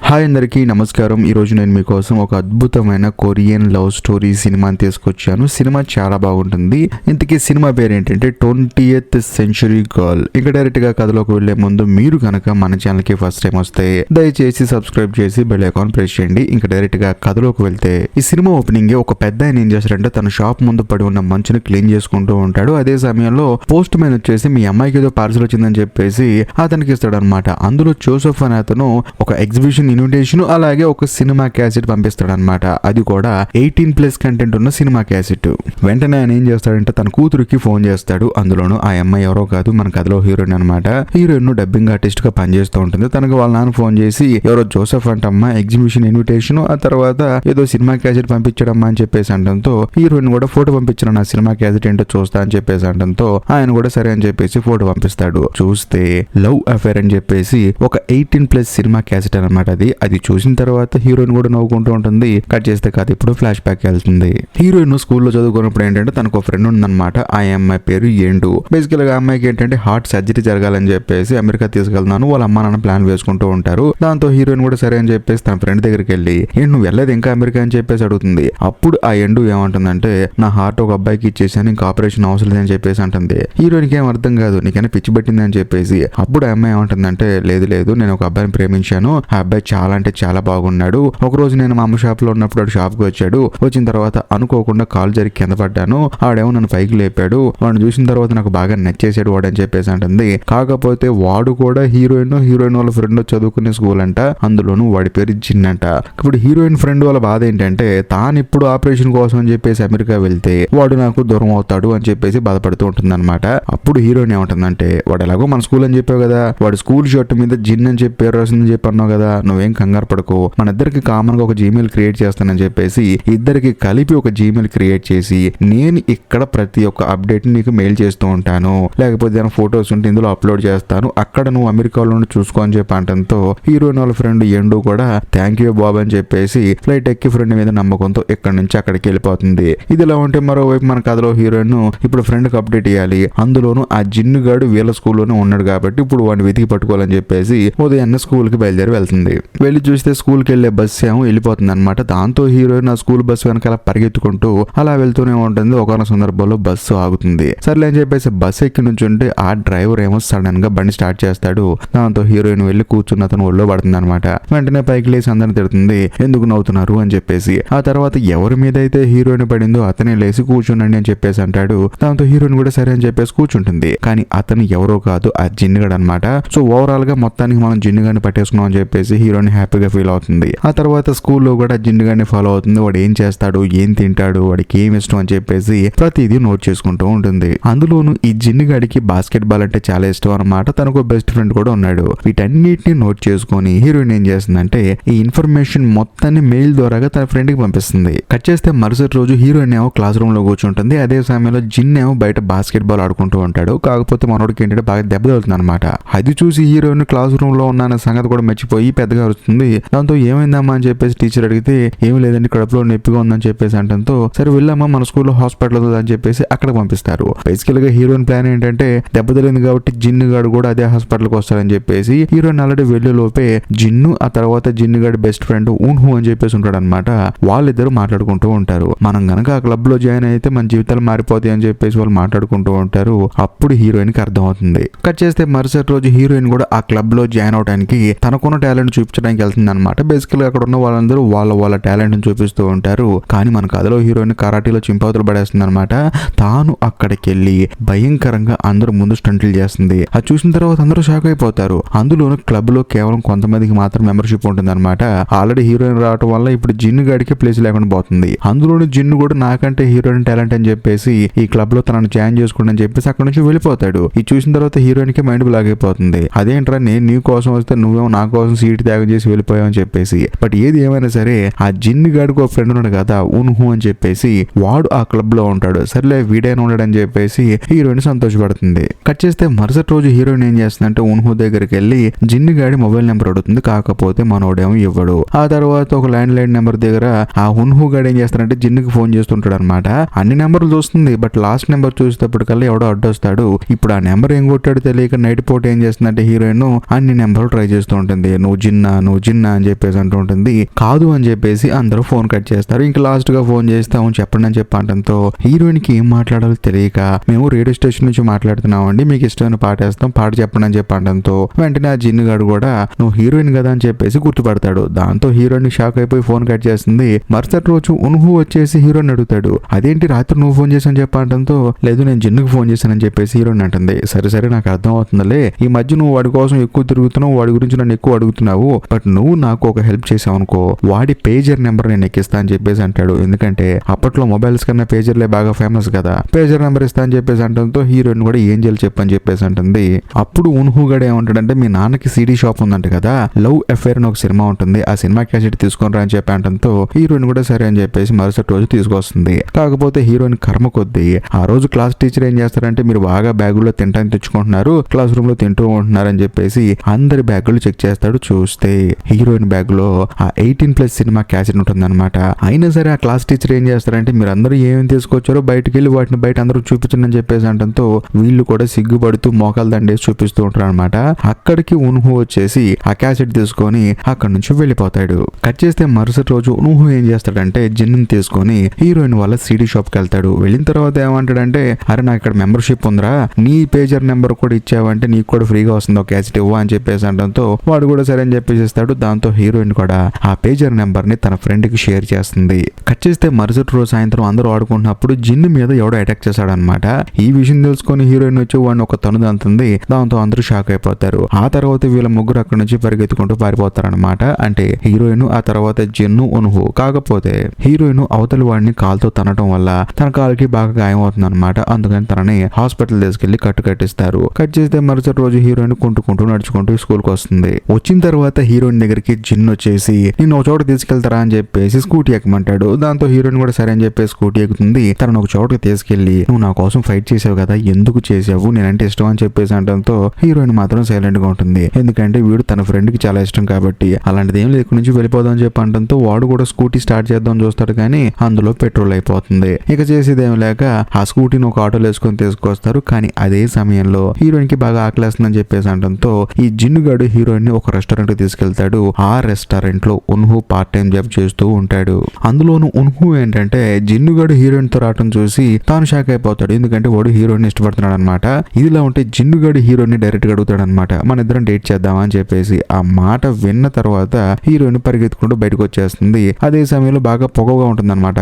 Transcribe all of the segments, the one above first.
Hi అందరికీ నమస్కారం. ఈరోజు నేను మీకోసం ఒక అద్భుతమైన కొరియన్ లవ్ స్టోరీ సినిమాని తీసుకొచ్చాను. సినిమా చాలా బాగుంటుంది. ఇంతకీ సినిమా పేరు ఏంటంటే 20th Century Girl. ఇంకా డైరెక్ట్ గా కథలోకి వెళ్లే ముందు మీరు కనుక మన ఛానల్ కి ఫస్ట్ టైం వస్తే దయచేసి సబ్స్క్రైబ్ చేసి బెల్ ఐకాన్ ప్రెస్ చేయండి. ఇంకా డైరెక్ట్ గా కథలోకి వెళ్తే ఈ సినిమా ఓపెనింగ్ ఒక పెద్ద ఆయన ఏం చేస్తాడంటే తన షాప్ ముందు పడి ఉన్న మంచుని క్లీన్ చేసుకుంటూ ఉంటాడు. అదే సమయంలో పోస్ట్ మ్యాన్ వచ్చేసి మీ అమ్మాయికి ఏదో పార్సల్ వచ్చిందని చెప్పేసి అతనికి ఇస్తాడనమాట. అందులో జోసెఫ్ అనే అతను ఒక ఎగ్జిబిషన్ ఇన్విటేషన్ అలాగే ఒక సినిమా క్యాసెట్ పంపిస్తాడనమాట. అది కూడా 18+ కంటెంట్ ఉన్న సినిమా క్యాసెట్. వెంటనే ఆయన ఏం చేస్తాడంటే తన కూతురికి ఫోన్ చేస్తాడు. అందులోనూ ఆ అమ్మాయి ఎవరో కాదు, మన కథలో హీరోయిన్ అనమాట. హీరోయిన్ డబ్బింగ్ ఆర్టిస్ట్ గా పనిచేస్తూ ఉంటుంది. తనకు వాళ్ళ నాన్న ఫోన్ చేసి ఎవరో జోసెఫ్ అంటమ్మా ఎగ్జిబిషన్ ఇన్విటేషన్, ఆ తర్వాత ఏదో సినిమా క్యాసెట్ పంపించడమ్మా అని చెప్పేసి అనడంతో హీరోయిన్ కూడా ఫోటో పంపించిన నా సినిమా క్యాసెట్ ఏంటో చూస్తా అని చెప్పేసి అనడంతో ఆయన కూడా సరే అని చెప్పేసి ఫోటో పంపిస్తాడు. చూస్తే లవ్ అఫేర్ అని చెప్పేసి ఒక 18+ సినిమా క్యాసెట్ అనమాట. అది చూసిన తర్వాత హీరోయిన్ కూడా నవ్వుకుంటూ ఉంటుంది. కట్ చేస్తే కాదు ఇప్పుడు ఫ్లాష్ బ్యాక్ వెళ్తుంది. హీరోయిన్ స్కూల్లో చదువుకున్నప్పుడు ఏంటంటే తనకు ఒక ఫ్రెండ్ ఉందన్నమాట. ఆ అమ్మాయి పేరు ఏండు. బేసికల్ గా అమ్మాయికి ఏంటంటే హార్ట్ సర్జరీ జరగాలని చెప్పేసి అమెరికా తీసుకెళ్తున్నాను వాళ్ళ అమ్మ నాన్న ప్లాన్ వేసుకుంటూ ఉంటారు. దాంతో హీరోయిన్ కూడా సరే అని చెప్పేసి తన ఫ్రెండ్ దగ్గరికి వెళ్ళి నువ్వు వెళ్ళలేదు ఇంకా అమెరికా అని చెప్పేసి అడుగుతుంది. అప్పుడు ఆ ఎండు ఏమంటుందంటే నా హార్ట్ ఒక అబ్బాయికి ఇచ్చేసాను, ఇంకా ఆపరేషన్ అవసరం లేదని చెప్పేసి అంటుంది. హీరోయిన్కి ఏం అర్థం కాదు, నీకైనా పిచ్చి పట్టింది అని చెప్పేసి. అప్పుడు ఆ అమ్మాయి ఏమంటుందంటే లేదు నేను ఒక అబ్బాయిని ప్రేమించాను, ఆ అబ్బాయి చాలా అంటే చాలా బాగున్నాడు. ఒక రోజు నేను మా అమ్మ షాప్ లో ఉన్నప్పుడు వాడు షాప్ కి వచ్చాడు. వచ్చిన తర్వాత అనుకోకుండా కాలు జరిగి కింద పడ్డాను. ఆడేమో నన్ను పైకి లేపాడు. వాడిని చూసిన తర్వాత నాకు బాగా నచ్చేసాడు వాడు అని చెప్పేసి అంటుంది. కాకపోతే వాడు కూడా హీరోయిన్ వాళ్ళ ఫ్రెండ్ చదువుకునే స్కూల్ అంట. అందులోనూ వాడి పేరు జిన్ అంట. ఇప్పుడు హీరోయిన్ ఫ్రెండ్ వాళ్ళ బాధ ఏంటంటే తాను ఇప్పుడు ఆపరేషన్ కోసం అని చెప్పేసి అమెరికా వెళ్తే వాడు నాకు దూరం అవుతాడు అని చెప్పేసి బాధపడుతూ ఉంటుంది అనమాట. అప్పుడు హీరోయిన్ ఏమంటుందంటే వాడు ఎలాగో మన స్కూల్ అని చెప్పావు కదా, వాడు స్కూల్ షర్ట్ మీద జిన్ అని చెప్పి పేరు రాసిందని చెప్పి అన్నావు కదా, నువ్వేం కంగారు పడకు, మన ఇద్దరికి కామన్ గా ఒక జీమెయిల్ క్రియేట్ చేస్తానని చెప్పేసి ఇద్దరికి కలిపి ఒక జీమెయిల్ క్రియేట్ చేసి నేను ఇక్కడ ప్రతి ఒక్క అప్డేట్ నీకు మెయిల్ చేస్తూ ఉంటాను, లేకపోతే ఏదైనా ఫొటోస్ ఉంటే ఇందులో అప్లోడ్ చేస్తాను, అక్కడ నువ్వు అమెరికాలో చూసుకో అని చెప్పి అంటంతో హీరోయిన్ వాళ్ళ ఫ్రెండ్ ఎండు కూడా థ్యాంక్ యూ బాబు అని చెప్పేసి ఫ్లైట్ ఎక్కి ఫ్రెండ్ మీద నమ్మకంతో ఇక్కడ నుంచి అక్కడికి వెళ్ళిపోతుంది. ఇది ఇలా ఉంటే మరోవైపు మన కథలో హీరోయిన్ ఇప్పుడు ఫ్రెండ్ కి అప్డేట్ ఇవ్వాలి. అందులోనూ ఆ జిన్ను గాడు వీళ్ళ స్కూల్లోనే ఉన్నాడు కాబట్టి ఇప్పుడు వాడిని వెతికి పట్టుకోవాలని చెప్పేసి ఉదయాన్నే స్కూల్ కి బయలుదేరి వెళ్తుంది. వెళ్ళి చూస్తే స్కూల్ కి వెళ్లే బస్సు ఏమో వెళ్ళిపోతుంది అనమాట. దాంతో హీరోయిన్ ఆ స్కూల్ బస్సు వెనకాల పరిగెత్తుకుంటూ అలా వెళ్తూనే ఉంటుంది. ఒకనొక సందర్భంలో బస్సు ఆగుతుంది. సర్లే అని చెప్పేసి బస్సు ఎక్కి నుంచి ఉంటే ఆ డ్రైవర్ ఏమో సడన్ గా బండి స్టార్ట్ చేస్తాడు. దాంతో హీరోయిన్ వెళ్లి కూర్చున్న అతను ఒళ్ళో పడుతుంది అనమాట. వెంటనే పైకి లేసి అందరిని తిడుతుంది ఎందుకు నవ్వుతున్నారు అని చెప్పేసి. ఆ తర్వాత ఎవరి మీద అయితే హీరోయిన్ పడిందో అతనే లేసి కూర్చుండండి అని చెప్పేసి అంటాడు. దాంతో హీరోయిన్ కూడా సరే అని చెప్పేసి కూర్చుంటుంది. కానీ అతను ఎవరో కాదు, ఆ జిన్నుగాడు అనమాట. సో ఓవరాల్ గా మొత్తానికి మనం జిన్నుగాడిని పట్టేసుకున్నాం అని చెప్పేసి హీరోయిన్ హ్యాపీగా ఫీల్ అవుతుంది. ఆ తర్వాత స్కూల్లో కూడా జిన్నుగాడిని ఫాలో అవుతుంది. వాడు ఏం చేస్తాడు, ఏం తింటాడు, వాడికి ఏం ఇష్టం అని చెప్పేసి ప్రతిదీ నోట్ చేసుకుంటూ ఉంటుంది. అందులోనూ ఈ జిన్నుగాడికి బాస్కెట్ బాల్ అంటే చాలా ఇష్టం అనమాట. తనకు బెస్ట్ ఫ్రెండ్ కూడా ఉన్నాడు. వీటన్నిటిని నోట్ చేసుకొని హీరోయిన్ ఏం చేస్తుందంటే ఈ ఇన్ఫర్మేషన్ మొత్తాన్ని మెయిల్ ద్వారాగా తన ఫ్రెండ్ కి పంపిస్తుంది. కట్ చేస్తే మరుసటి రోజు హీరోయిన్ ఏమో క్లాస్ రూమ్ లో కూర్చుంటుంది. అదే సమయంలో జిన్ ఏమో బయట బాస్కెట్ బాల్ ఆడుకుంటూ ఉంటాడు. కాకపోతే మనోడికి ఏంటంటే బాగా దెబ్బ తగులుతుంది అనమాట. అది చూసి హీరోయిన్ క్లాస్ రూమ్ లో ఉన్న సంగతి కూడా మర్చిపోయి పెద్దగా అరుస్తుంది. దాంతో ఏమైందమ్మా అని చెప్పేసి టీచర్ అడిగితే ఏమి లేదండి కడుపులో నొప్పిగా ఉందని చెప్పేసి అంటంతో సరే వెళ్ళమ్మా మన స్కూల్లో హాస్పిటల్ అని చెప్పేసి అక్కడ పంపిస్తారు. బేసికల్ గా హీరోయిన్ ప్లాన్ ఏంటంటే దెబ్బ తగిలింది కాబట్టి జిన్ను గాడు కూడా అదే హాస్పిటల్కి వస్తాడని చెప్పేసి హీరోయిన్ ఆల్రెడీ వెళ్లే లోపే జిన్ను ఆ తర్వాత జిన్ను గాడి బెస్ట్ ఫ్రెండ్ ఊన్హు అని చెప్పేసి ఉంటాడు అనమాట. వాళ్ళిద్దరు మాట్లాడుకుంటూ ఉంటారు. మనం గనక ఆ క్లబ్ లో జాయిన్ అయితే మన జీవితాలు మారిపోతాయి అని చెప్పేసి వాళ్ళు మాట్లాడుకుంటూ ఉంటారు. అప్పుడు హీరోయిన్ కి అర్థం అవుతుంది. కట్ చేస్తే మరుసటి రోజు హీరోయిన్ కూడా ఆ క్లబ్ లో జాయిన్ అవడానికి తనకున్న టాలెంట్ చూపించడానికి వెళ్తుంది అనమాట. బేసికల్ గా అక్కడ ఉన్న వాళ్ళందరూ వాళ్ళ టాలెంట్ ని చూపిస్తూ ఉంటారు. కానీ మన కథలో హీరోయిన్ కరాటీలో చింపవతలు పడేస్తుంది అనమాట. తాను అక్కడికి వెళ్ళి భయంకరంగా అందరూ ముందు స్టంట్లు చేస్తుంది. అది చూసిన తర్వాత అందరూ షాక్ అయిపోతారు. అందులోనూ క్లబ్ లో కేవలం కొంతమందికి మాత్రం మెంబర్షిప్ ఉంటుంది అనమాట. ఆల్రెడీ హీరోయిన్ రావడం వల్ల ఇప్పుడు జిన్ను గాడికి ప్లేస్ లేకుండా పోతుంది. అందులోనూ జిన్ను కూడా నాకంటే హీరోయిన్ టాలెంట్ అని చెప్పేసి ఈ క్లబ్ లో తనను జాయిన్ చేసుకోండి అని చెప్పేసి అక్కడ నుంచి వెళ్ళిపోతాడు. ఇది చూసిన తర్వాత హీరోయిన్ కి మైండ్ బ్లాక్ అయిపోతుంది. అదేంట్రా నేను నీ కోసం వస్తే నువ్వేమో నా కోసం సీట్ త్యాగం చేసి వెళ్ళిపోయావు అని చెప్పేసి. బట్ ఏది ఏమైనా సరే ఆ జిన్ను గాడికి ఒక ఫ్రెండ్ ఉన్నాడు కదా ఊన్హు అని చెప్పేసి వాడు ఆ క్లబ్ లో ఉంటాడు. సర్లే వీడైనా ఉన్నాడు అని చెప్పేసి హీరోయిన్ సంతోషపడుతుంది. కట్ చేస్తే మరుసటి రోజు హీరోయిన్ ఏం చేస్తుందంటే ఊన్హు దగ్గరికి వెళ్ళి జిన్ను గాడి మొబైల్ నెంబర్ అడుగుతుంది. కాకపోతే మనోడేమో ఇవ్వడు. ఆ తర్వాత ఒక ల్యాండ్ లైన్ నెంబర్ దగ్గర ఆ ఊన్హు గాడు ఏం చేస్తాడంటే జిన్నుకి ఫోన్ చేస్తుంటాడు అనమాట. అన్ని నెంబర్లు చూస్తుంది. బట్ లాస్ట్ నెంబర్ చూసేటప్పటికల్లా ఎవడో అడ్డొస్తాడు. ఇప్పుడు ఆ నెంబర్ ఏం కొట్టాడు తెలియక నైట్ పూట ఏం చేస్తుందంటే హీరోయిన్ అన్ని నెంబర్లు ట్రై చేస్తూ ఉంటుంది. నువ్వు జిన్నా నువ్వు జిన్నా అని చెప్పేసి అంటూ ఉంటుంది. కాదు అని చెప్పేసి అందరూ ఫోన్ కట్ చేస్తారు. ఇంకా లాస్ట్ గా ఫోన్ చేస్తే అవును చెప్పండి అని చెప్పి అనడంతో హీరోయిన్ కి ఏం మాట్లాడాలో తెలియక మేము రేడియో స్టేషన్ నుంచి మాట్లాడుతున్నామండి, మీకు ఇష్టమైన పాట వేస్తాం, పాట చెప్పండి అని చెప్పి అనడంతో వెంటనే ఆ జిన్ను గాడు కూడా నువ్వు హీరోయిన్ కదా అని చెప్పేసి గుర్తుపడతాడు. దాంతో హీరోయిన్ షాక్ అయిపోయి ఫోన్ కట్ చేస్తుంది. మరుసటి రోజు ఉన్హు వచ్చేసి హీరోయిన్ అడుగుతాడు, అదేంటి రాత్రి నువ్వు ఫోన్ చేసి అని చెప్పంటంతో లేదు నేను జిన్నుకు ఫోన్ చేశానని చెప్పేసి హీరోయిన్ అంటుంది. సరే సరే నాకు అర్థం అవుతుందిలే, ఈ మధ్య నువ్వు వాడి కోసం ఎక్కువ తిరుగుతున్నావు, వాడి గురించి నన్ను ఎక్కువ అడుగుతున్నావు, బట్ నువ్వు నాకు ఒక హెల్ప్ చేసావు అనుకో, వాడి పేజర్ నెంబర్ నేను ఎక్కిస్తా అని చెప్పేసి అంటాడు. ఎందుకంటే అప్పట్లో మొబైల్స్ కన్నా పేజర్లే బాగా ఫేమస్ కదా, పేజర్ నెంబర్ ఇస్తా అని చెప్పేసి అంటంతో హీరోయిన్ కూడా ఏం చేయాలి చెప్పని చెప్పేసి అంటుంది. అప్పుడు ఉన్హు గడ ఏమంటాడంటే మీ నాన్నకి సిడీ షాప్ ఉందంట కదా, లవ్ అఫేర్ అని ఒక సినిమా ఉంటుంది, ఆ సినిమా క్యాసెట్ తీసుకొని రా అని చెప్పి అంటంతో హీరోయిన్ కూడా సరే అని చెప్పేసి మరుసటి రోజు తీసుకొస్తుంది. కాకపోతే హీరోయిన్ కర్మ కొద్దీ ఆ రోజు క్లాస్ టీచర్ ఏం చేస్తారంటే మీరు బాగా బ్యాగుల్లో తింటానికి తెచ్చుకుంటున్నారు, క్లాస్ రూమ్ లో తింటూ ఉంటున్నారు అని చెప్పేసి అందరి బ్యాగులు చెక్ చేస్తాడు. చూస్తే హీరోయిన్ బ్యాగ్ లో ఆ 18+ సినిమా క్యాసెట్ ఉంటుంది అనమాట. అయినా సరే ఆ క్లాస్ టీచర్ ఏం చేస్తారంటే మీరు అందరూ ఏమేమి తీసుకొచ్చారో బయటకు వెళ్ళి వాటిని బయట అందరూ చూపించండి అని చెప్పేసి అంటంతో వీళ్ళు కూడా సిగ్గుపడుతూ మోకాలు దండేసి చూపిస్తూ ఉంటారు అనమాట. అక్కడికి ఉన్హు వచ్చేసి ఆ క్యాసెట్ తీసుకొని అక్కడి నుంచి వెళ్ళిపోతాడు. కట్ చేస్తే మరుసటి రోజు ఉన్హు ఏం చేస్తాడంటే జిన్ను తీసుకొని హీరోయిన్ వాళ్ళ సిడీ షాప్ కి వెళ్తాడు. వెళ్ళిన తర్వాత ఏమంటాడంటే అరే నాకు ఇక్కడ మెంబర్షిప్ ఉందిరా, నీ పేజర్ నెంబర్ కూడా ఇచ్చావంటే నీకు కూడా ఫ్రీగా వస్తుంది ఒక క్యాసెట్ ఇవ్వ అని చెప్పేసి అంటంతో వాడు కూడా సరే అని చెప్పేసి ఇస్తాడు. దాంతో హీరోయిన్ కూడా ఆ పేజర్ నెంబర్ ని తన ఫ్రెండ్ కి షేర్ చేస్తుంది. కట్ చేస్తే మరుసటి రోజు సాయంత్రం అందరూ ఆడుకుంటున్నప్పుడు జిన్ను మీద ఎవడో అటాక్ చేశాడనమాట. ఈ విషయం తెలుసుకొని హీరోయిన్ వచ్చి వాడిని ఒక తను దంతుంది. దాంతో అందరూ షాక్ అయిపోతారు. ఆ తర్వాత వీళ్ళ ముగ్గురు అక్కడి నుంచి పరిగెత్తుకుంటూ పారిపోతారనమాట. అంటే హీరోయిన్ ఆ తర్వాత జిన్ను ఉన్హు. కాకపోతే హీరోయిన్ అవతలి వాడిని కాలుతో తనటం వల్ల తన కాలుకి బాగా గాయం అవుతుంది అనమాట. అందుకని తనని హాస్పిటల్ తీసుకెళ్లి కట్టిస్తారు. కట్ చేస్తే మరుసటి రోజు హీరోయిన్ కుంటుకుంటూ నడుచుకుంటూ స్కూల్ కి వస్తుంది. వచ్చిన తర్వాత హీరోయిన్ దగ్గరికి జిన్ వచ్చేసి నేను ఒక చోట తీసుకెళ్తారా అని చెప్పేసి స్కూటీ ఎక్కమంటాడు. దాంతో హీరోయిన్ కూడా సరే అని చెప్పేసి స్కూటీ ఎక్కుతుంది. తనను ఒక చోటకి తీసుకెళ్లి నువ్వు నా కోసం ఫైట్ చేసావు కదా, ఎందుకు చేసావు, నేనంటే ఇష్టం అని చెప్పేసి అంటంతో హీరోయిన్ మాత్రం సైలెంట్ గా ఉంటుంది. ఎందుకంటే వీడు తన ఫ్రెండ్ కి చాలా ఇష్టం కాబట్టి అలాంటిది ఏం లేదు, ఇక్కడి నుంచి వెళ్ళిపోదాం అని చెప్పి అంటంతో వాడు కూడా స్కూటీ స్టార్ట్ చేద్దాం చూస్తాడు కానీ అందులో పెట్రోల్ అయిపోతుంది. ఇక చేసేది ఏం లేక ఆ స్కూటీని ఒక ఆటోలో వేసుకొని తీసుకొస్తారు. కానీ అదే సమయంలో హీరోయిన్ కి బాగా ఆకలేస్తుందని చెప్పేసి అంటంతో ఈ జిన్నుగాడు హీరోయిన్ ని ఒక రెస్టారెంట్ కి తీసుకెళ్తాడు. ఆ రెస్టారెంట్ లో ఉన్హు పార్ట్ టైం జాబ్ చేస్తూ ఉంటాడు. అందులోను ఉన్హు ఏంటంటే జిన్నుగాడు హీరోయిన్ తో రావటం చూసి తాను షాక్ అయిపోతాడు. ఎందుకంటే వాడు హీరోయిన్ ఇష్టపడుతున్నాడు అనమాట. ఇదిలా ఉంటే జిన్నుగాడు హీరోయిన్ ని డైరెక్ట్ గా అడుగుతాడు అనమాట, మన ఇద్దరం డేట్ చేద్దామా అని చెప్పేసి. ఆ మాట విన్న తర్వాత హీరోయిన్ పరిగెత్తుకుంటూ బయటకు వచ్చేస్తుంది. అదే సమయంలో బాగా పొగగా ఉంటుంది అనమాట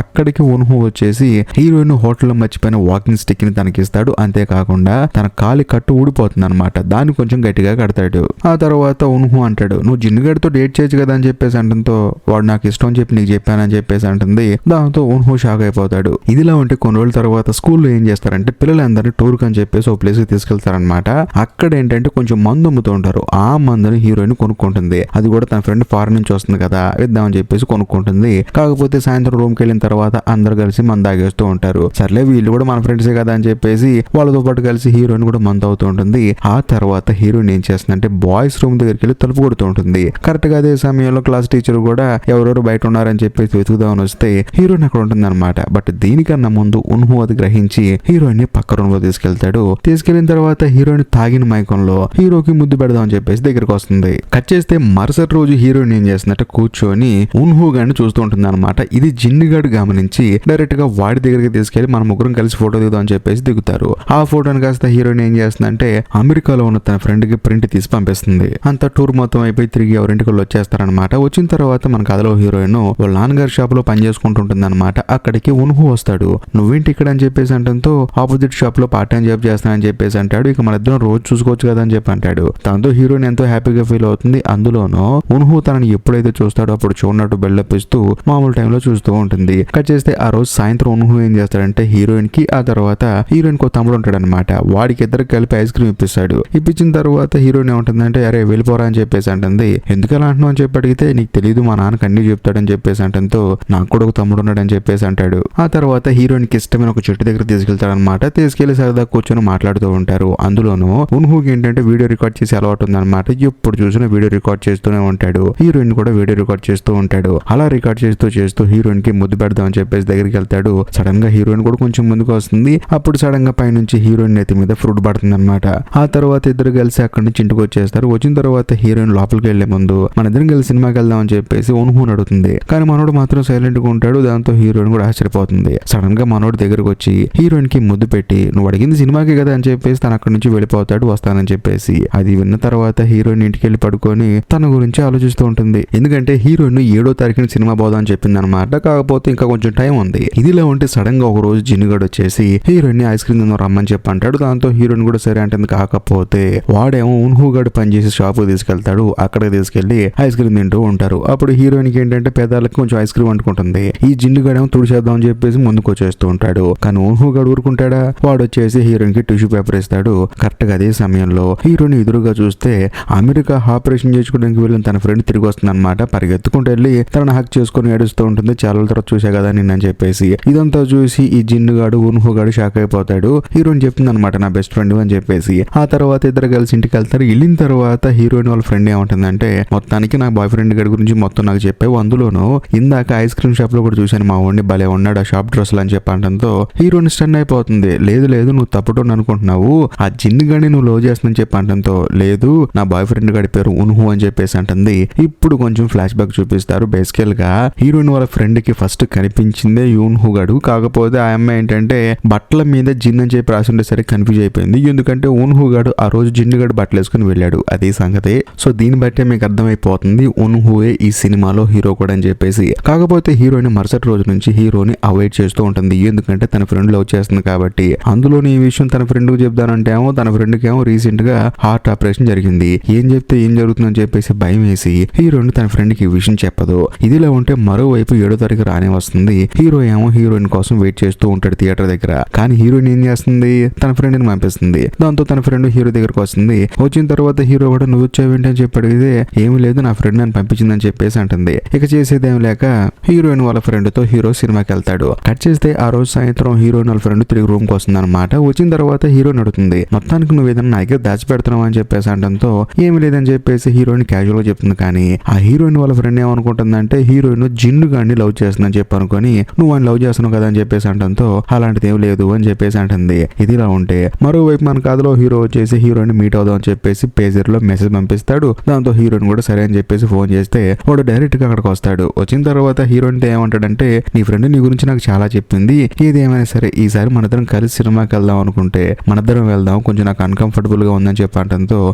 అక్కడికి ఉన్హు వచ్చేసి హీరోయిన్ హోటల్లో మర్చిపోయిన వాకింగ్ స్టిక్ ని తనకిస్తాడు. అంతేకాకుండా తన కాలి కట్టు ఊడిపోతుంది అనమాట, దాన్ని కొంచెం గట్టిగా కడతాడు. ఆ తర్వాత ఉన్హు అంటాడు నువ్వు జిన్నుగాడితో డేట్ చేయొచ్చు కదా అని చెప్పేసి అంటంతో వాడు నాకు ఇష్టం అని చెప్పి నీకు చెప్పానని చెప్పేసి అంటుంది. దాంతో ఉన్హు షాక్ అయిపోతాడు. ఇదిలా ఉంటే కొన్ని రోజుల తర్వాత స్కూల్లో ఏం చేస్తారంటే పిల్లలందరినీ టూర్ అని చెప్పేసి ఒక ప్లేస్ కి తీసుకెళ్తారనమాట. అక్కడ ఏంటంటే కొంచెం మందు అమ్ముతూ ఉంటారు. ఆ మందుని హీరోయిన్ కొనుక్కుంటుంది. అది కూడా తన ఫ్రెండ్ ఫారెన్ నుంచి వస్తుంది కదా, ఇద్దామని చెప్పేసి కొనుక్కుంటుంది. కాకపోతే సాయంత్రం రూమ్ కి వెళ్ళిన తర్వాత అందరు కలిసి మందు తాగేస్తూ ఉంటారు. సర్లే వీళ్ళు కూడా మన ఫ్రెండ్సే కదా అని చెప్పేసి వాళ్ళతో పాటు కలిసి హీరోయిన్ కూడా మందు అవుతూ ఉంటుంది. ఆ తర్వాత హీరోయిన్ ఏం చేస్తుందంటే బాయ్స్ రూమ్ దగ్గరికి వెళ్ళి తలుపు కొడుతూ ఉంటుంది. కరెక్ట్ గా అదే సమయంలో క్లాస్ టీచర్ కూడా ఎవరెవరు బయట ఉన్నారని చెప్పేసి వెతుకుదామని వస్తే హీరోయిన్ అక్కడ ఉంటుంది అనమాట. బట్ దీనికన్నా ముందు ఉన్హు అది గ్రహించి హీరోయిన్ ని పక్క రూమ్ లో తీసుకెళ్తాడు. తీసుకెళ్లిన తర్వాత హీరోయిన్ తాగిన మైకంలో హీరోకి ముద్దు పెడదాం అని చెప్పేసి దగ్గరికి వస్తుంది. కట్ చేస్తే మరుసటి రోజు హీరోయిన్ ఏం చేస్తుందంటే కూర్చొని ఉన్హు గారిని చూస్తూ ఉంటుంది అనమాట. ఇది జిన్నుగాడు గమనించి డైరెక్ట్ గా వాడి దగ్గరికి తీసుకెళ్లి మన ముగ్గురం కలిసి ఫోటో దిగుదాం అని చెప్పేసి దిగుతారు. ఆ ఫోటోని కాస్త హీరోయిన్ ఏం చేస్తుందంటే అమెరికాలో ఉన్న తన ఫ్రెండ్ కి ప్రింట్ తీసి పంపిస్తుంది. అంత టూర్ మొత్తం అయిపోయి తిరిగి ఎవరింటికి వచ్చేస్తారనమాట. వచ్చిన తర్వాత మన కథలో హీరోయిన్ వాళ్ళ నాన్నగారి షాప్ లో పని చేసుకుంటుంటుంది అనమాట. అక్కడికి ఉన్హు వస్తాడు. నువ్వేంటి ఇక్కడ అని చెప్పేసి అంటంతో ఆపోజిట్ షాప్ లో పార్ట్ టైం జాబ్ చేస్తానని చెప్పేసి అంటాడు. ఇక మన ఇద్దరం రోజు చూసుకోవచ్చు కదా అని చెప్పి అంటాడు. దాంతో హీరోయిన్ ఎంతో హ్యాపీగా ఫీల్ అవుతుంది. అందులోనూ ఉన్హు తనని ఎప్పుడైతే చూస్తాడో అప్పుడు చూడనట్టు బిల్డప్ ఇస్తూ మామూలు టైంలో చూస్తూ ఉంటుంది. కట్ చేస్తే ఆ రోజు సాయంత్రం ఉన్హు ఏం చేస్తాడంటే హీరోయిన్ కి ఆ తర్వాత హీరోయిన్ కో తమ్ముడు ఉంటాడు అనమాట. వాడికి ఇద్దరు కలిపి ఐస్ క్రీమ్ ఇప్పిస్తాడు. ఇప్పించిన తర్వాత హీరోయిన్ ఏమంటుందంటే అరే వెళ్ళిపోరా అని చెప్పేసి అంటుంది. ఎందుకు అలా అంటున్నావు అని చెప్పి అడిగితే నీకు తెలియదు మా నాన్నకి అన్ని చెప్తాడని చెప్పేసి అంటంతో నాకు కూడా ఒక తమ్ముడు ఉన్నాడని చెప్పేసి అంటాడు. ఆ తర్వాత హీరోయిన్ కి ఇష్టమైన ఒక చెట్టు దగ్గర తీసుకెళ్తాడు అనమాట. తీసుకెళ్లి సరదా కూర్చొని మాట్లాడుతూ ఉంటారు. అందులోనూ ఉన్హుకి ఏంటంటే వీడియో రికార్డ్ చేసి అలవాటు ఉందన్నమాట. ఎప్పుడు చూసినా వీడియో రికార్డ్ చేస్తూనే ఉంటాడు. హీరోయిన్ కూడా వీడియో రికార్డ్ చేస్తూ ఉంటాడు. అలా రికార్డ్ చేస్తూ హీరోయిన్ కి ముద్దు పెడదాం అని చెప్పేసి దగ్గరికి వెళ్తాడు. సడన్ గా హీరోయిన్ కూడా కొంచెం ముందుకు వస్తుంది. అప్పుడు సడన్ గా పైనుంచి హీరోయిన్ నెత్తి మీద ఫ్రూట్ పడుతుంది అనమాట. ఆ తర్వాత ఇద్దరు కలిసి అక్కడి నుంచి ఇంటికి వచ్చేస్తారు. వచ్చిన తర్వాత హీరోయిన్ లోపలికి వెళ్లే ముందు మన ఇద్దరం కలిసి సినిమాకి వెళ్దాం అని చెప్పేసి ఊన్హూని అడుగుతుంది. కానీ మనోడు మాత్రం సైలెంట్ గా ఉంటాడు. దాంతో హీరోయిన్ కూడా ఆశ్చర్యపోతుంది. సడన్ గా మనోడు దగ్గరకు వచ్చి హీరోయిన్ కి ముద్దు పెట్టి నువ్వు అడిగింది సినిమాకి కదా అని చెప్పేసి తను అక్కడి నుంచి వెళ్ళిపోతాడు వస్తానని చెప్పేసి. అది విన్న తర్వాత హీరోయిన్ ఇంటికి వెళ్ళి పడుకొని తన గురించి ఆలోచిస్తూ ఉంటుంది. ఎందుకంటే హీరోయిన్ 7వ తారీఖున సినిమా పోదాం అని చెప్పింది అనమాట. కాకపోతే ఇంకా కొంచెం టైం ఉంది. ఇదిలో ఉంటే సడన్ గా ఒక రోజు జిన్నుగాడు వచ్చేసి హీరోయిన్ ని ఐస్ క్రీమ్ తిందాం రమ్మని చెప్పి అంటాడు. దాంతో హీరోయిన్ కూడా సరే అంటుంది. కాకపోతే వాడేమో ఉన్హూగాడు పనిచేసి షాప్ తీసుకెళ్తాడు. అక్కడికి తీసుకెళ్లి ఐస్ క్రీమ్ తింటూ ఉంటారు. అప్పుడు హీరోయిన్ కి ఏంటంటే పెదాలకు కొంచెం ఐస్ క్రీమ్ అంటుకుంటుంది. ఈ జిన్నుగాడేమో తుడిచేద్దాం అని చెప్పేసి ముందుకు వచ్చేస్తూ ఉంటాడు. కానీ ఉన్హూగాడు ఊరుకుంటాడా? వాడు వచ్చేసి హీరోయిన్ కి టిష్యూ పేపర్ ఇస్తాడు. కరెక్ట్ గా అదే సమయంలో హీరోయిన్ ఎదురుగా చూస్తే అమెరికా ఆపరేషన్ చేసుకోవడానికి వెళ్ళిన తన ఫ్రెండ్ తిరిగి వస్తుంది అనమాట. పరిగెత్తుకుంటూ వెళ్ళి తనను హక్ చేసుకుని ఏడుస్తూ ఉంటుంది. చాలా తర్వాత చూసా కదా నిన్నని చెప్పేసి. ఇదంతా చూసి ఈ జిన్నుగాడు ఉన్హూగాడు షాక్ అయిపోతాడు. హీరోయిన్ చెప్తుంది అనమాట నా బెస్ట్ ఫ్రెండ్ అని చెప్పేసి. ఆ తర్వాత ఇద్దరు కలిసి ఇంటికి వెళ్తారు. వెళ్ళిన తర్వాత హీరోయిన్ వాళ్ళ ఫ్రెండ్ ఏమంటుందంటే మొత్తానికి నా బాయ్ ఫ్రెండ్ గడి గురించి మొత్తం నాకు చెప్పావు. అందులోనూ ఇందాక ఐస్ క్రీమ్ షాప్ లో కూడా చూశాను మా వాడిని భలే ఉన్నాడు ఆ షాప్ డ్రెస్సులు అని చెప్పడంతో హీరోయిన్ స్టన్ అయిపోతుంది. లేదు లేదు నువ్వు తప్పుటోని అనుకుంటున్నావు. ఆ జిన్ను గడిని నువ్వు లవ్ చేస్తుందని చెప్పడంతో లేదు నా బాయ్ ఫ్రెండ్ గడి పేరు ఉన్హు అని చెప్పేసి అంటుంది. ఇప్పుడు కొంచెం ఫ్లాష్ బ్యాక్ చూపిస్తారు. బేసికల్ గా హీరోయిన్ వాళ్ళ ఫ్రెండ్ కి ఫస్ట్ కనిపించిందే యూన్హు గడు. కాకపోతే ఆ అమ్మాయి ఏంటంటే బట్టల మీద జిన్ అని చెప్పి రాసి ఉండేసరికి కన్ఫ్యూజ్ అయిపోయింది. ఎందుకంటే ఉన్హు గడు ఆ రోజు జిన్ను గడు బట్టలు వేసుకుని వెళ్ళాడు. అదే సంగతి. సో దీన్ని బట్టే మీకు అర్థమైపోతుంది ఉన్హుయే ఈ సినిమాలో హీరో కూడా అని చెప్పేసి. కాకపోతే హీరోయిన్ మరుసటి రోజు నుంచి హీరోని అవాయిడ్ చేస్తూ ఉంటుంది. ఎందుకంటే తన ఫ్రెండ్ లవ్ చేస్తుంది కాబట్టి. అందులోని ఈ విషయం తన ఫ్రెండ్ కు చెప్తానంటే ఏమో తన ఫ్రెండ్ కి ఏమో రీసెంట్ గా హార్ట్ ఆపరేషన్ జరిగింది. ఏం చెప్తే ఏం జరుగుతుందని చెప్పేసి భయం వేసి హీరోయిన్ తన ఫ్రెండ్ కి ఈ విషయం చెప్పదు. ఇదిలా ఉంటే మరోవైపు 7వ తారీఖు రానే వస్తుంది. హీరో ఏమో హీరోయిన్ కోసం వెయిట్ చేస్తూ ఉంటాడు థియేటర్ దగ్గర. కానీ హీరోయిన్ ఏం చేస్తుంది తన ఫ్రెండ్ ని పంపిస్తుంది. దాంతో తన ఫ్రెండ్ హీరో దగ్గరకు వస్తుంది. వచ్చిన తర్వాత హీరో కూడా నువ్వు వచ్చావేంటి అని చెప్పి అడిగితే ఏమి లేదు నా ఫ్రెండ్ అని పంపించిందని చెప్పేసి అంటుంది. ఇక చేసేదేం లేక హీరోయిన్ వాళ్ళ ఫ్రెండ్ తో హీరో సినిమాకి వెళ్తాడు. కట్ చేస్తే ఆ రోజు సాయంత్రం హీరోయిన్ వాళ్ళ ఫ్రెండ్ తిరిగి రూమ్ కి వస్తుంది అనమాట. వచ్చిన తర్వాత హీరోయిన్ అడుగుతుంది మొత్తానికి నువ్వు ఏదైనా నా దగ్గర దాచిపెడుతున్నావు అని చెప్పేసి అంటంతో ఏమి లేదని చెప్పేసి హీరోయిన్ క్యాజువల్ గా చెప్తుంది. కానీ ఆ హీరోయిన్ వాళ్ళ ఫ్రెండ్ ఏమనుకుంటుందంటే హీరోయిన్ జిన్ను గాడిని లవ్ చేస్తుందని చెప్పి అనుకొని నువ్వు అని లవ్ చేస్తున్నావు కదా అని చెప్పేసి అంటంతో అలాంటిది ఏం లేదు అని చెప్పేసి అంటుంది. ఇదిలా ఉంటే మరోవైపు మన కథలో హీరో వచ్చేసి హీరోయిన్ మీట్ అవుదాం అని చెప్పేసి పేజర్ లో మెసేజ్ పంపిస్తాడు. దాంతో హీరోయిన్ కూడా సరే అని చెప్పేసి ఫోన్ చేస్తే వాడు డైరెక్ట్ గా అక్కడికి వస్తాడు. వచ్చిన తర్వాత హీరోయిన్ తో ఏమంటాడంటే నీ ఫ్రెండ్ నీ గురించి నాకు చాలా చెప్పింది. ఏదేమైనా సరే ఈసారి మనిద్దరం కలిసి సినిమాకి వెళ్దాం అనుకుంటే మనిద్దరం వెళ్దాం కొంచెం నాకు అన్కంఫర్టబుల్ గా ఉందని చెప్పడంతో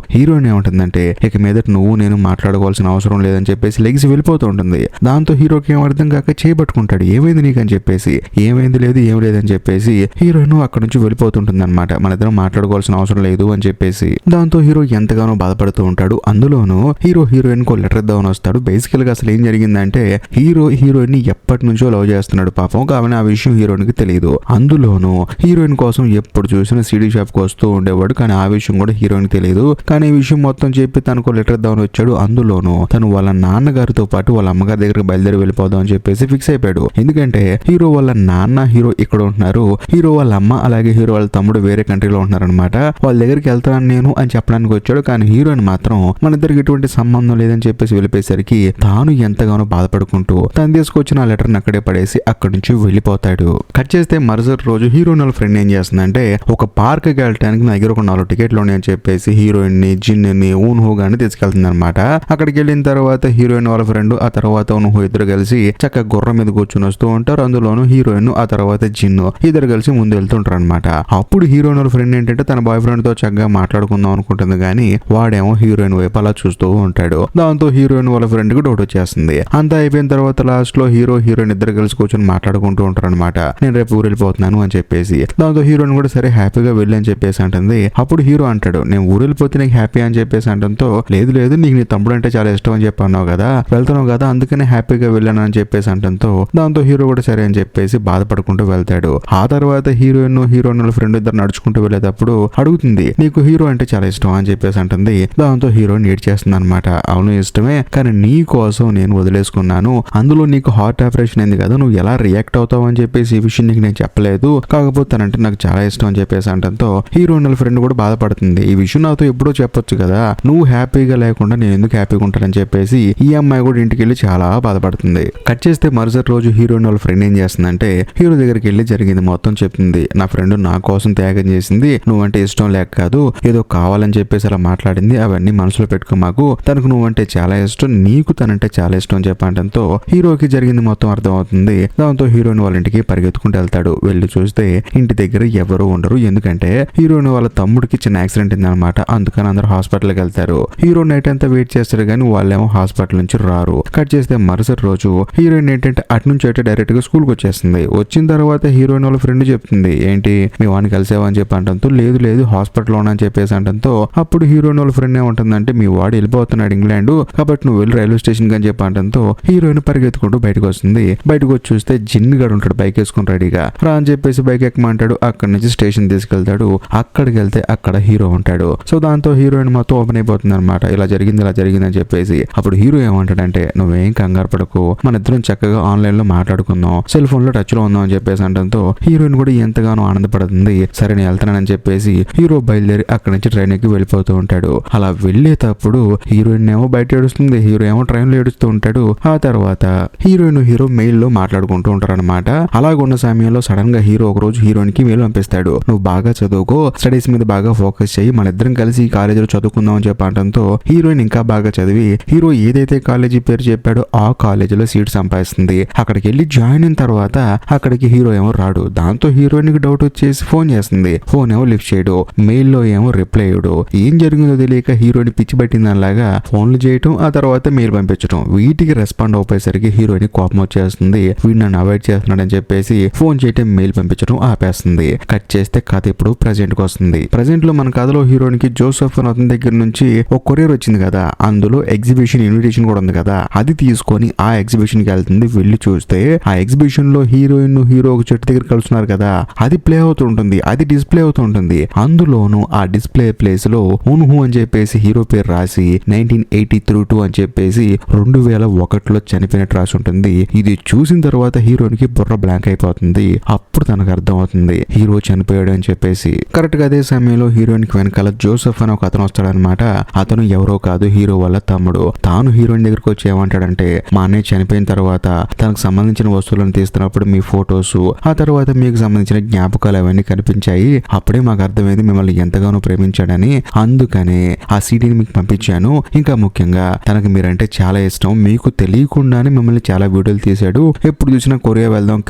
హీరోయిన్ ఏమంటుందంటే ఇక మీదట నువ్వు నేను మాట్లాడుకోవాల్సిన అవసరం లేదని చెప్పేసి లెగిసి వెళ్ళిపోతూ ఉంటుంది. దాంతో హీరోకి ఏం అర్థం కాక చేపట్టుకుంటాడు. ఏమైంది నీకు అని చెప్పేసి. ఏమైంది లేదు ఏం లేదని చెప్పేసి హీరోయిన్ అక్కడ నుంచి వెళ్ళిపోతుంటుంది అనమాట. మన ఇద్దరం మాట్లాడుకోవాల్సిన అవసరం లేదు అని చెప్పేసి. దాంతో హీరో ఎంతగానో బాధపడుతూ ఉంటాడు. అందులోనూ హీరో హీరోయిన్ కు లెటర్ ఇద్దామని వస్తాడు. బేసికల్ గా అసలు ఏం జరిగిందంటే హీరో హీరోయిన్ ని ఎప్పటి నుంచో లవ్ చేస్తున్నాడు పాపం. కాబట్టి ఆ విషయం హీరోయిన్ కి తెలియదు. అందులోనూ హీరోయిన్ కోసం ఎప్పుడు చూసినా సిడీ షాప్ కు వస్తూ ఉండేవాడు. కానీ ఆ విషయం కూడా హీరోయిన్ తెలియదు. కానీ ఈ విషయం మొత్తం చెప్పి తనకు లెటర్ ఇద్దామని వచ్చాడు. అందులోనూ తను వాళ్ళ నాన్నగారితో పాటు వాళ్ళ అమ్మగారి దగ్గరికి బయలుదేరి వెళ్ళిపోదాం అని చెప్పేసి ఫిక్స్ అయిపోయాడు. ఎందుకంటే హీరో వాళ్ళ నాన్న హీరో ఇక్కడ ఉంటున్నారు. హీరో వాళ్ళ అమ్మ అలాగే హీరో వాళ్ళ తమ్ముడు వేరే కంట్రీలో ఉంటున్నారనమాట. వాళ్ళ దగ్గరికి వెళ్తాను నేను అని చెప్పడానికి వచ్చాడు. కానీ హీరోయిన్ మాత్రం మన ఇద్దరికి ఎటువంటి సంబంధం లేదని చెప్పేసి వెళ్ళిపోయేసరికి తాను ఎంతగానో బాధపడుకుంటూ తను తీసుకొచ్చిన ఆ లెటర్ అక్కడే పడేసి అక్కడి నుంచి వెళ్ళిపోతాడు. కట్ చేస్తే మరుసటి రోజు హీరోయిన్ వాళ్ళ ఫ్రెండ్ ఏం చేస్తుందంటే ఒక పార్క్ కి వెళ్ళడానికి నా దగ్గర ఒక 4 టికెట్లు ఉన్నాయని చెప్పేసి హీరోయిన్ ని జిన్ని ఊన్హు గాని తీసుకెళ్తుంది అనమాట. అక్కడికి వెళ్ళిన తర్వాత హీరోయిన్ వాళ్ళ ఫ్రెండ్ ఆ తర్వాత ఊన్హు ఇద్దరు కలిసి చక్కగా గుర్రం మీద కూర్చొని వస్తూ ఉంటారు. అందులోనూ హీరోయిన్ ఆ తర్వాత జిన్ను ఇద్దరు కలిసి ముందు వెళ్తుంటారు అనమాట. అప్పుడు హీరోయిన్ వాళ్ళ ఫ్రెండ్ ఏంటంటే తన బాయ్ ఫ్రెండ్ తో చక్కగా మాట్లాడుకుందాం అనుకుంటుంది. కానీ వాడేమో హీరోయిన్ వైపు అలా చూస్తూ ఉంటాడు. దాంతో హీరోయిన్ వాళ్ళ ఫ్రెండ్ కి డౌట్ వచ్చేస్తుంది. అంతా అయిపోయిన తర్వాత లాస్ట్ లో హీరో హీరోయిన్ ఇద్దరు కలిసి కూర్చొని మాట్లాడుకుంటూ ఉంటారు అనమాట. నేను రేపు ఊరు వెళ్ళిపోతున్నాను అని చెప్పేసి. దాంతో హీరోయిన్ కూడా సరే హ్యాపీగా వెళ్ళి అని చెప్పేసి అంటుంది. అప్పుడు హీరో అంటాడు నేను ఊరు వెళ్ళిపోతే నీకు హ్యాపీ అని చెప్పేసి అంటంతో లేదు లేదు నీకు నీ తమ్ముడు అంటే చాలా ఇష్టం అని చెప్పి అన్నావు కదా వెళ్తున్నావు కదా అందుకనే హ్యాపీగా వెళ్ళాను అని చెప్పేసి అంటంతో దాంతో హీరో కూడా సరే అని చెప్పేసి బాధపడుకుంటూ వెళ్తాడు. ఆ తర్వాత హీరోయిన్ వాళ్ళ ఫ్రెండ్ ఇద్దరు నడుచుకుంటూ వెళ్ళేటప్పుడు అడుగుతుంది నీకు హీరో అంటే చాలా ఇష్టం అని చెప్పేసి అంటుంది. దాంతో హీరోయిన్ ఏడ్ చేస్తుంది అనమాట. అవును ఇష్టమే కానీ నీ కోసం నేను వదిలేసుకున్నాను. అందులో నీకు హార్ట్ ఆపరేషన్ అయింది కదా నువ్వు ఎలా రియాక్ట్ అవుతావు అని చెప్పేసి ఈ విషయం నీకు నేను చెప్పలేదు. కాకపోతే తనంటే నాకు చాలా ఇష్టం అని చెప్పేసి అంటంతో హీరోయిన్ వాళ్ళ ఫ్రెండ్ కూడా బాధపడుతుంది. ఈ విషయం నాతో ఎప్పుడో చెప్పొచ్చు కదా నువ్వు హ్యాపీగా లేకుండా నేను ఎందుకు హ్యాపీగా ఉంటానని చెప్పేసి ఈ అమ్మాయి కూడా ఇంటికి వెళ్ళి చాలా బాధపడుతుంది. కట్ చేస్తే మరుసటి రోజు హీరోయిన్ వాళ్ళ ఫ్రెండ్ ఏం చేస్తుందంటే హీరో దగ్గరికి వెళ్ళి జరిగింది మొత్తం చెప్తుంది. నా ఫ్రెండ్ నా కోసం త్యాగం చేసింది నువ్వంటే ఇష్టం లేక కాదు ఏదో కావాలని చెప్పేసి అలా మాట్లాడింది. అవన్నీ మనసులో పెట్టుకోమని మాకు, తనకు నువ్వంటే చాలా ఇష్టం, నీకు తనంటే చాలా ఇష్టం అని చెప్పడంతో హీరోకి జరిగింది మొత్తం అర్థం అవుతుంది. దాంతో హీరోయిన్ వాళ్ళ ఇంటికి పరిగెత్తుకుంటూ వెళ్తాడు. వెళ్ళి చూస్తే ఇంటి దగ్గర ఎవరు ఉండరు. ఎందుకంటే హీరోయిన్ వాళ్ళ తమ్ముడికి చిన్న యాక్సిడెంట్ అయిందనమాట. అందుకని అందరూ హాస్పిటల్కి వెళ్తారు. హీరో నైట్ అంతా వెయిట్ చేస్తారు కానీ వాళ్ళేమో హాస్పిటల్ నుంచి రారు. కట్ చేస్తే మరుసటి రోజు హీరోయిన్ ఏంటంటే అటు నుంచి అయితే డైరెక్ట్ గా స్కూల్కి వచ్చేస్తుంది. వచ్చిన తర్వాత హీరోయిన్ వాళ్ళ ఫ్రెండ్ చెప్తుంది, ఏంటి మీ వాడిని కలిసేవా అని చెప్పి అంటంతో లేదు హాస్పిటల్లో ఉన్నా అని చెప్పేసి అంటంతో అప్పుడు హీరోయిన్ వాళ్ళ ఫ్రెండ్ ఏముంటుందంటే మీ వాడు వెళ్ళిపోతున్నాడు ఇంగ్లాండ్, కాబట్టి నువ్వు వెళ్ళి రైల్వే స్టేషన్ అని చెప్పి అంటంతో హీరోయిన్ పరిగెత్తుకుంటూ బయటకు వస్తుంది. బయటకు వచ్చి చూస్తే జిన్ గడు ఉంటాడు బైక్ వేసుకుని రెడీగా. రా అని చెప్పేసి బైక్ ఎక్కమంటాడు. అక్కడి నుంచి స్టేషన్ తీసుకెళ్తాడు. అక్కడికి వెళ్తే అక్కడ హీరో ఉంటాడు. సో దాంతో హీరోయిన్ మొత్తం ఓపెన్ అయిపోతుంది అనమాట. ఇలా జరిగింది అని చెప్పేసి అప్పుడు హీరో ఏమంటాడంటే నువ్వేం కంగారు పడకు, మన ఇద్దరం చక్కగా ఆన్లైన్ లో మాట్లాడుకుందాం, సెల్ ఫోన్ లో టచ్ లో ఉందాం అని చెప్పేసి అంటంతో హీరోయిన్ కూడా ఎంతగానో ఆనందపడుతుంది. సరే నేను వెళ్తానని చెప్పేసి హీరో బయలుదేరి అక్కడి నుంచి ట్రైన్ ఎక్కి వెళ్ళిపోతూ ఉంటాడు. అలా వెళ్ళేటప్పుడు హీరోయిన్ ఏమో బయట ఏడుస్తుంది, హీరో ఏమో ట్రైన్ లో ఏడుస్తూ ఉంటాడు. ఆ తర్వాత హీరో మెయిల్ లో మాట్లాడుకుంటూ ఉంటారు అనమాట. అలాగున్న సమయంలో సడన్ గా హీరో ఒక రోజు హీరోయిన్ కి మెయిల్ పంపిస్తాడు, నువ్వు బాగా చదువుకో, స్టడీస్ మీద బాగా ఫోకస్ చేయి, మన ఇద్దరం కలిసి ఈ కాలేజీలో చదువుకుందాం అని చెప్పడంతో హీరోయిన్ ఇంకా బాగా చదివి హీరో ఏదైతే కాలేజీ పేరు చెప్పాడో ఆ కాలేజీలో సీట్ సంపాదిస్తుంది. అక్కడికి వెళ్ళి జాయిన్ అయిన తర్వాత అక్కడికి హీరో ఏమో రాడు. దాంతో హీరోయిన్ కి డౌట్ వచ్చేసి ఫోన్ చేస్తుంది. ఫోన్ ఏమో లిఫ్ట్ చేయడు, మెయిల్ లో ఏమో రిప్లై ఇవ్వడు. ఏం జరిగిందో తెలియక హీరోయిన్ పిచ్చి పట్టిందనలాగా ఫోన్లు చేయటం, ఆ తర్వాత మెయిల్ పంపించడం. వీటికి రెస్పాండ్ అయిపోయేసరికి హీరోయిన్ కోపం వచ్చేస్తుంది. వీడు నన్ను అవాయిడ్ చేస్తున్నాడని చెప్పేసి ఫోన్ చేయటం మెయిల్ పంపించడం ఆపేస్తుంది. కట్ చేస్తే కథ ఇప్పుడు ప్రెజెంట్ కి వస్తుంది. ప్రెజెంట్ లో మన కథలో హీరోయిన్ కి జోసెఫ్ అని అతని దగ్గర నుంచి ఒక కొరియర్ వచ్చింది కదా, అందులో ఎగ్జిబిషన్ ఇన్విటేషన్ కూడా ఉంది కదా, అది తీసుకొని ఆ ఎగ్జిబిషన్ కి వెళ్తుంది. వెళ్ళి చూస్తే ఆ ఎగ్జిబిషన్ లో హీరోయిన్ హీరో ఒక చెట్టు దగ్గర కలుస్తున్నారు కదా, అది ప్లే అవుతుంటుంది, అది డిస్ప్లే అవుతుంటుంది. అందులోను ఆ డిస్ప్లే ప్లేస్ లో ఉన్హు అని చెప్పేసి హీరో పేరు రాసి 1982 అని చెప్పేసి 2001లో చనిపోయినట్టు రాసి ఉంటుంది. ఇది చూసిన తర్వాత హీరోయిన్ కి బుర్ర బ్లాంక్ అయిపోతుంది. అప్పుడు తనకు అర్థం అవుతుంది హీరో చనిపోయాడు అని చెప్పేసి. కరెక్ట్ గా అదే సమయంలో హీరోయిన్ కి వెనకాల జోసెఫ్ అని ఒక అతను వస్తాడనమాట. అతను ఎవరో కాదు, హీరో వాళ్ళ తమ్ముడు. తాను హీరోయిన్ దగ్గరకు వచ్చి ఏమంటాడంటే మా అన్నయ్య చనిపోయిన తర్వాత తనకు సంబంధించిన వస్తువులను తీస్తున్నప్పుడు మీ ఫొటోస్, ఆ తర్వాత మీకు సంబంధించిన జ్ఞాపకాలు అవన్నీ కనిపించాయి. అప్పుడే మాకు అర్థమైంది మిమ్మల్ని ఎంతగానో ప్రేమించాడని. అందుకనే ఆ సీడీని మీకు పంపించాను. ఇంకా ముఖ్యంగా తనకు మీరంటే చాలా ఇష్టం, మీకు తెలియకుండానే మిమ్మల్ని చాలా వీడియోలు తీశాడు, ఎప్పుడు చూసినా కొరియా వెళ్దాం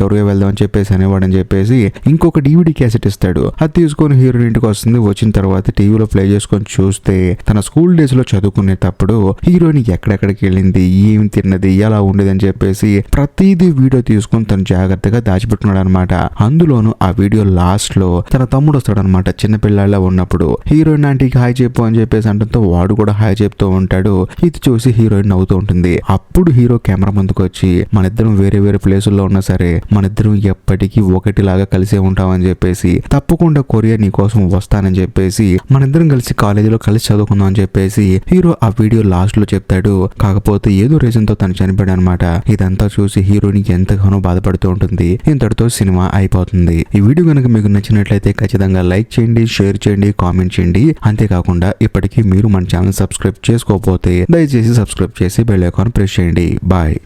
అని చెప్పేసి అనేవాడని చెప్పేసి ఇంకొక DVD క్యాసెట్ ఇస్తాడు. అది తీసుకొని హీరోయిన్ ఇంటికి వస్తుంది. వచ్చిన తర్వాత టీవీలో ప్లే చేసుకొని చూస్తే తన స్కూల్ డేస్ లో చదువుకునేటప్పుడు హీరోయిన్ ఎక్కడెక్కడికి వెళ్ళింది, ఏం తిన్నది, ఎలా ఉండేది అని చెప్పేసి ప్రతిదీ వీడియో తీసుకొని తను జాగ్రత్తగా దాచిపెట్టున్నాడు అనమాట. అందులోను ఆ వీడియో లాస్ట్ లో తన తమ్ముడు వస్తాడు అనమాట. చిన్నపిల్లాళ్ళ ఉన్నప్పుడు హీరోయిన్ ఆంటీకి హాయ్ చెప్పు అని చెప్పేసి అంటంతో వాడు కూడా హాయ్ చెప్తూ ఉంటాడు. ఇది చూసి హీరోయిన్ నవ్వుతూ ఉంటుంది. అప్పుడు హీరో కెమెరా ముందుకు వచ్చి మన ఇద్దరం వేరే వేరే ప్లేసుల్లో ఉన్నా సరే మన ఇద్దరం ఎప్పటికీ ఒకటిలాగా కలిసే ఉంటామని చెప్పేసి, తప్పకుండా కొరియా నీ కోసం వస్తానని చెప్పేసి, మన ఇద్దరం కలిసి కాలేజీలో కలిసి చదువుకుందాం అని చెప్పేసి హీరో ఆ వీడియో లాస్ట్ లో చెప్తాడు. కాకపోతే ఏదో రీజన్ తో తను చనిపోయాడు అనమాట. ఇదంతా చూసి హీరోయిన్ ఎంతగానో బాధపడుతూ ఉంటుంది. ఇంతటితో సినిమా అయిపోతుంది. ఈ వీడియో కనుక మీకు నచ్చినట్లయితే ఖచ్చితంగా లైక్ చేయండి, షేర్ చేయండి, కామెంట్ చేయండి. అంతేకాకుండా ఇప్పటికీ మీరు మన ఛానల్ సబ్స్క్రైబ్ చేసుకోకపోతే దయచేసి సబ్స్క్రైబ్ చేసి బెల్ ఐకాన్ ప్రెస్ చేయండి. బాయ్.